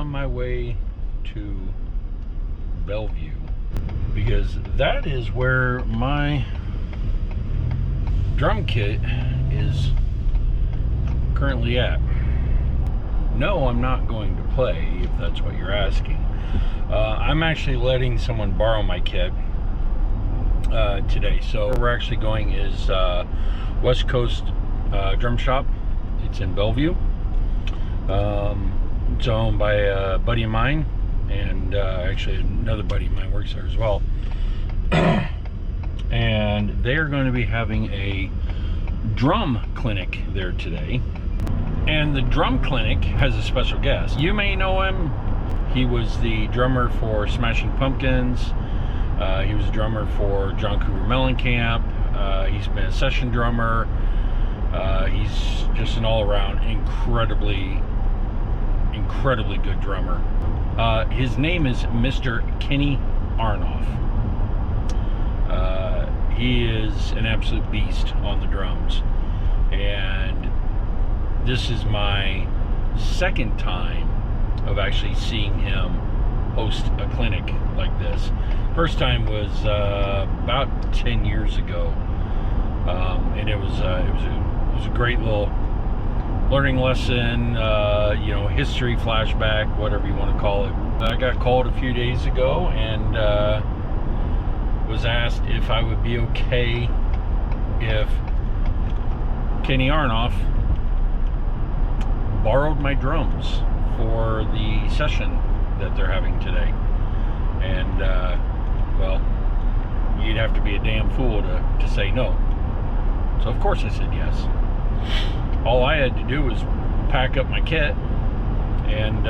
on my way to Bellevue because that is where my drum kit is currently at. No, I'm not going to play, if that's what you're asking. I'm actually letting someone borrow my kit today. So where we're actually going is West Coast Drum Shop. It's in Bellevue. It's owned by a buddy of mine, and actually another buddy of mine works there as well. And they're going to be having a drum clinic there today. And the drum clinic has a special guest. You may know him. He was the drummer for Smashing Pumpkins. He was a drummer for John Cougar Mellencamp. He's been a session drummer. He's just an all-around incredibly good drummer. His name is Mr. Kenny Arnoff. He is an absolute beast on the drums, and this is my second time of actually seeing him host a clinic like this. First time was about 10 years ago, and it was a great little learning lesson, you know, history flashback, whatever you want to call it. I got called a few days ago and was asked if I would be okay if Kenny Arnoff borrowed my drums for the session that they're having today. And well, you'd have to be a damn fool to say no. So of course I said yes. All I had to do was pack up my kit and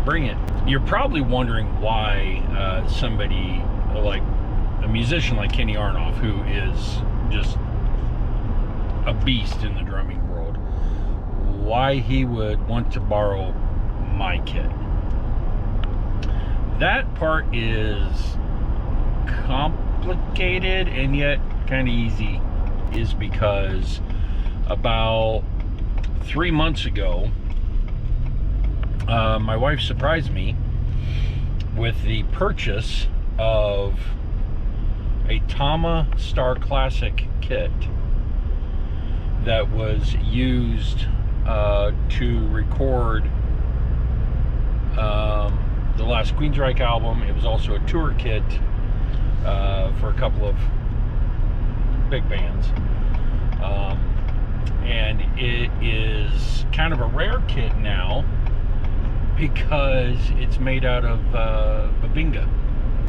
bring it. You're probably wondering why somebody like a musician like Kenny Arnoff, who is just a beast in the drumming world, why he would want to borrow my kit. That part is complicated and yet kind of easy, is because about 3 months ago, my wife surprised me with the purchase of a Tama Star Classic kit that was used to record the last Queensryche album. It was also a tour kit for a couple of big bands. And it is kind of a rare kit now because it's made out of Babinga.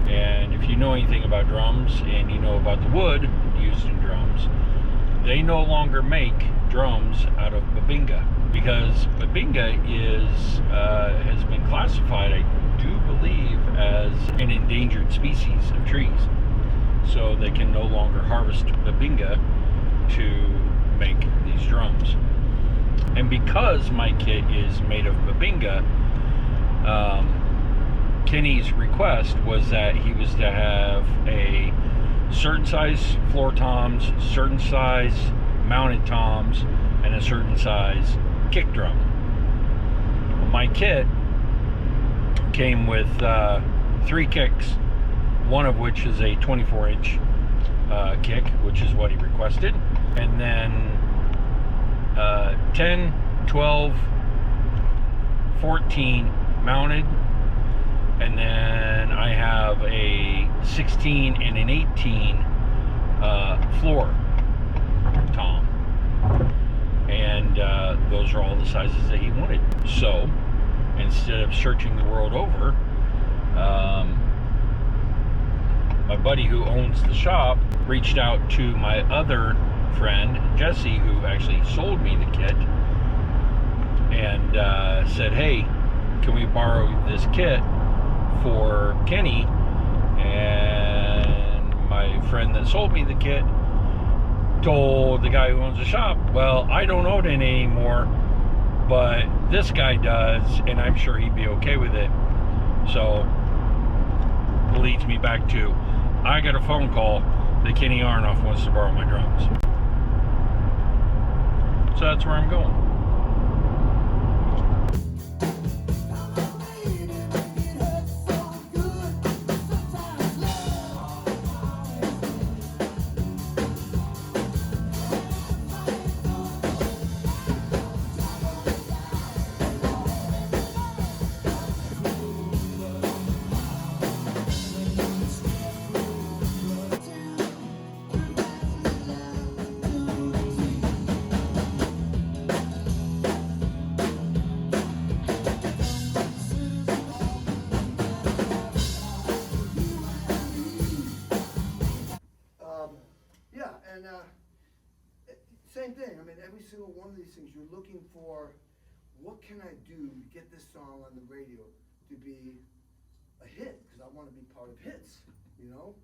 And if you know anything about drums and you know about the wood used in drums, they no longer make drums out of Babinga, because Babinga has been classified, I do believe, as an endangered species of trees. So they can no longer harvest Babinga to make these drums. And because my kit is made of Babinga, Kenny's request was that he was to have a certain size floor toms, certain size mounted toms, and a certain size kick drum. My kit came with 3 kicks, one of which is a 24-inch kick, which is what he requested, and then 10, 12, 14 mounted, and then I have a 16 and an 18 floor tom, and those are all the sizes that he wanted. So instead of searching the world over, my buddy who owns the shop reached out to my other friend Jesse, who actually sold me the kit, and said, hey, can we borrow this kit for Kenny? And my friend that sold me the kit told the guy who owns the shop, well, I don't own it anymore, but this guy does, and I'm sure he'd be okay with it. So leads me back to, I got a phone call that Kenny Arnoff wants to borrow my drums. So that's where I'm going. And same thing. I mean, every single one of these things, you're looking for, what can I do to get this song on the radio to be a hit? Because I want to be part of hits, you know?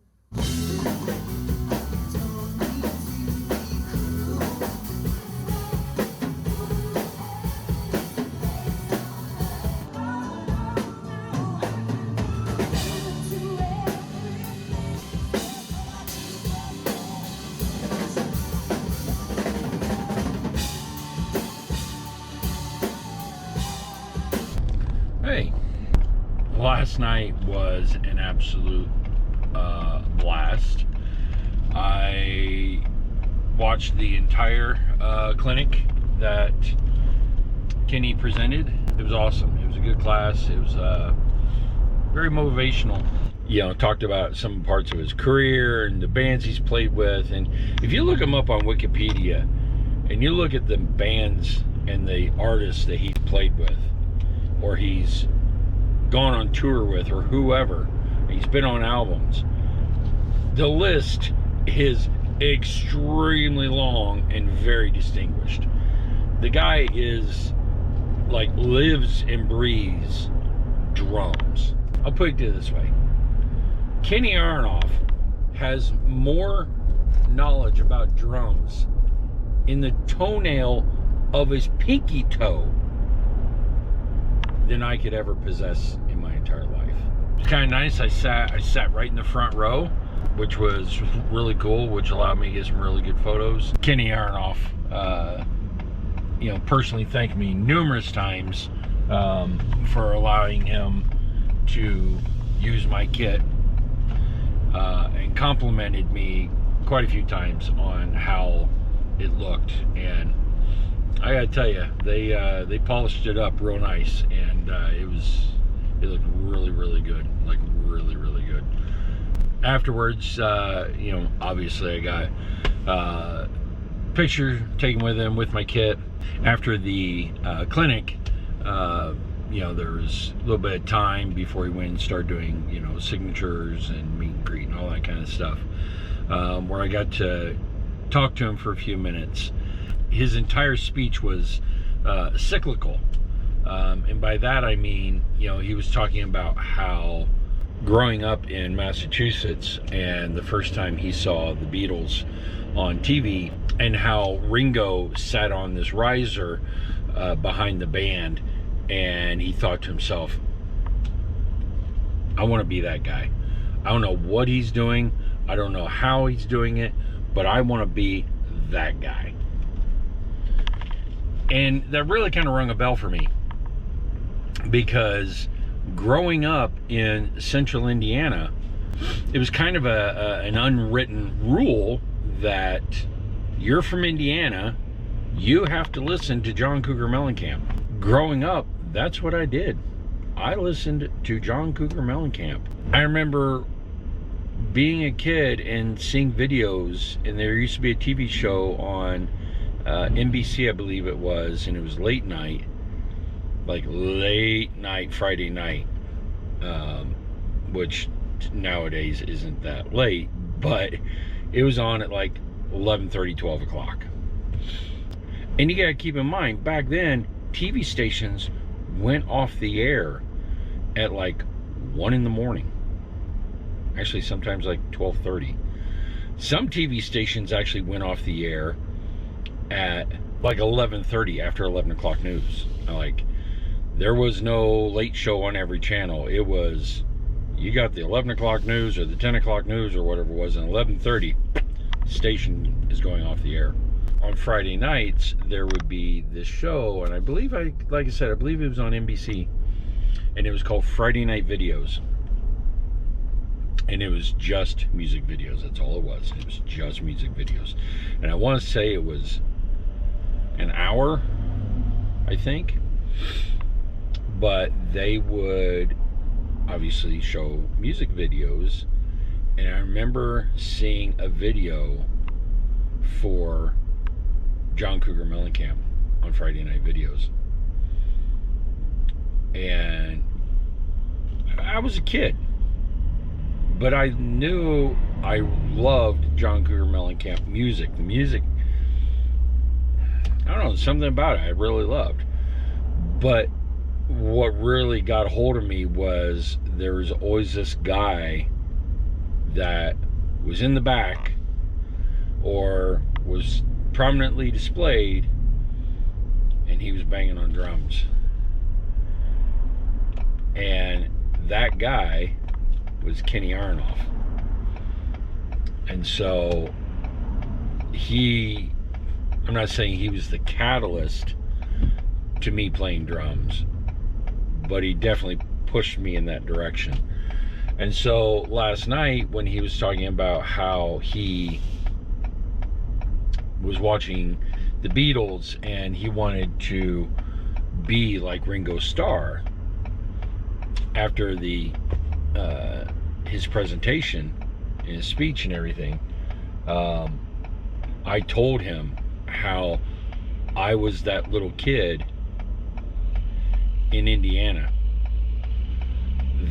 Hey, last night was an absolute blast. I watched the entire clinic that Kenny presented. It was awesome. It was a good class. It was very motivational. You know, talked about some parts of his career and the bands he's played with. And if you look him up on Wikipedia and you look at the bands and the artists that he's played with, or he's gone on tour with, or whoever, he's been on albums, the list is extremely long and very distinguished. The guy is like lives and breathes drums. I'll put it this way. Kenny Aronoff has more knowledge about drums in the toenail of his pinky toe than I could ever possess in my entire life. It's kind of nice. I sat right in the front row, which was really cool, which allowed me to get some really good photos. Kenny Aronoff, you know, personally thanked me numerous times for allowing him to use my kit, and complimented me quite a few times on how it looked. And I gotta tell you, they polished it up real nice, and it looked really good, like really good. Afterwards, you know, obviously I got a picture taken with him with my kit. After the clinic, you know, there was a little bit of time before he went and started doing, you know, signatures and meet and greet and all that kind of stuff, where I got to talk to him for a few minutes. His entire speech was cyclical, and by that I mean, you know, he was talking about how growing up in Massachusetts and the first time he saw the Beatles on TV, and how Ringo sat on this riser behind the band, and he thought to himself, I want to be that guy. I don't know what he's doing, I don't know how he's doing it, but I want to be that guy. And that really kind of rung a bell for me, because growing up in central Indiana, it was kind of an unwritten rule that you're from Indiana, you have to listen to John Cougar Mellencamp. Growing up, that's what I did. I listened to John Cougar Mellencamp. I remember being a kid and seeing videos, and there used to be a TV show on NBC, I believe it was, and it was late night, like late night Friday night, which nowadays isn't that late, but it was on at like 11:30, 12 o'clock. And you gotta keep in mind, back then TV stations went off the air at like 1 in the morning, actually sometimes like 12:30. Some TV stations actually went off the air at like 11:30, after 11 o'clock news. Like, there was no late show on every channel. It was, you got the 11 o'clock news or the 10 o'clock news or whatever it was, and 11:30 station is going off the air. On Friday nights there would be this show, and I believe, like I said, I believe it was on NBC, and it was called Friday Night Videos, and it was just music videos. That's all it was. It was just music videos. And I want to say it was an hour, I think, but they would obviously show music videos. And I remember seeing a video for John Cougar Mellencamp on Friday Night Videos, and I was a kid, but I knew I loved John Cougar Mellencamp music. The music, I don't know, something about it I really loved. But what really got a hold of me was there was always this guy that was in the back or was prominently displayed, and he was banging on drums. And that guy was Kenny Aronoff. And so I'm not saying he was the catalyst to me playing drums, but he definitely pushed me in that direction. And so last night when he was talking about how he was watching the Beatles and he wanted to be like Ringo Starr after his presentation and his speech and everything, I told him how I was that little kid in Indiana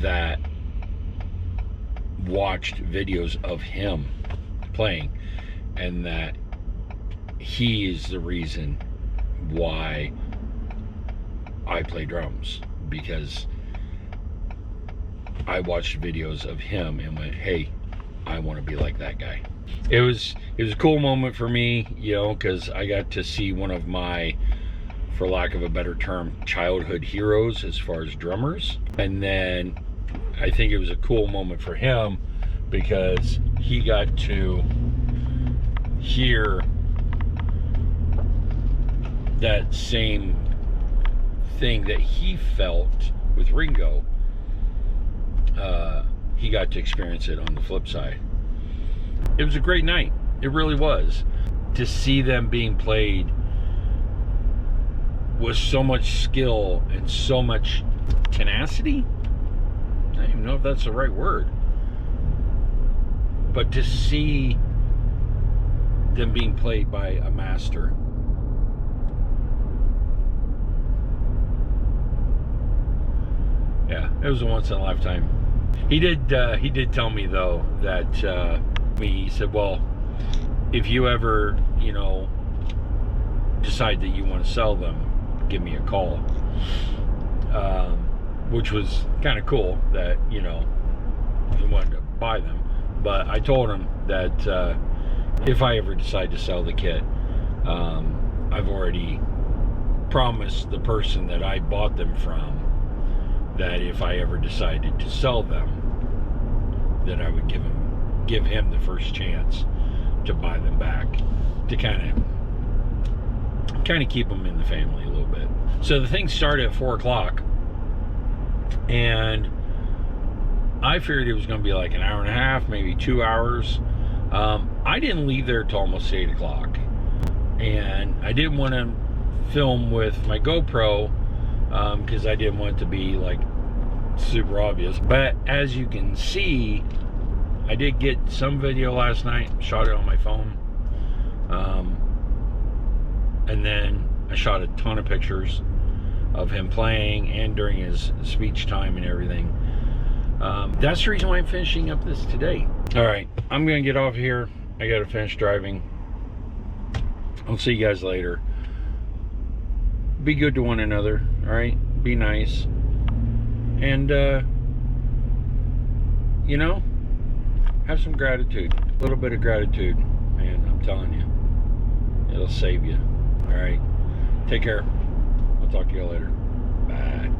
that watched videos of him playing, and that he is the reason why I play drums, because I watched videos of him and went, hey, I want to be like that guy. It was a cool moment for me, you know, because I got to see one of my, for lack of a better term, childhood heroes as far as drummers. And then I think it was a cool moment for him because he got to hear that same thing that he felt with Ringo. He got to experience it on the flip side. It was a great night. It really was. To see them being played with so much skill and so much tenacity. I don't even know if that's the right word. But to see them being played by a master. Yeah, it was a once in a lifetime. He did tell me though that he said, well, if you ever, you know, decide that you want to sell them, give me a call. Which was kind of cool that, you know, he wanted to buy them. But I told him that if I ever decide to sell the kit, I've already promised the person that I bought them from that if I ever decided to sell them, that I would give him the first chance to buy them back, to kind of keep them in the family a little bit. So the thing started at 4 o'clock, and I figured it was going to be like an hour and a half, maybe 2 hours. I didn't leave there till almost 8 o'clock, and I didn't want to film with my GoPro because I didn't want it to be like super obvious. But as you can see, I did get some video last night, shot it on my phone, and then I shot a ton of pictures of him playing and during his speech time and everything. That's the reason why I'm finishing up this today. Alright, I'm gonna get off here. I gotta finish driving. I'll see you guys later. Be good to one another, alright? Be nice. And, you know, have some gratitude. A little bit of gratitude. Man, I'm telling you. It'll save you. Alright? Take care. I'll talk to you later. Bye.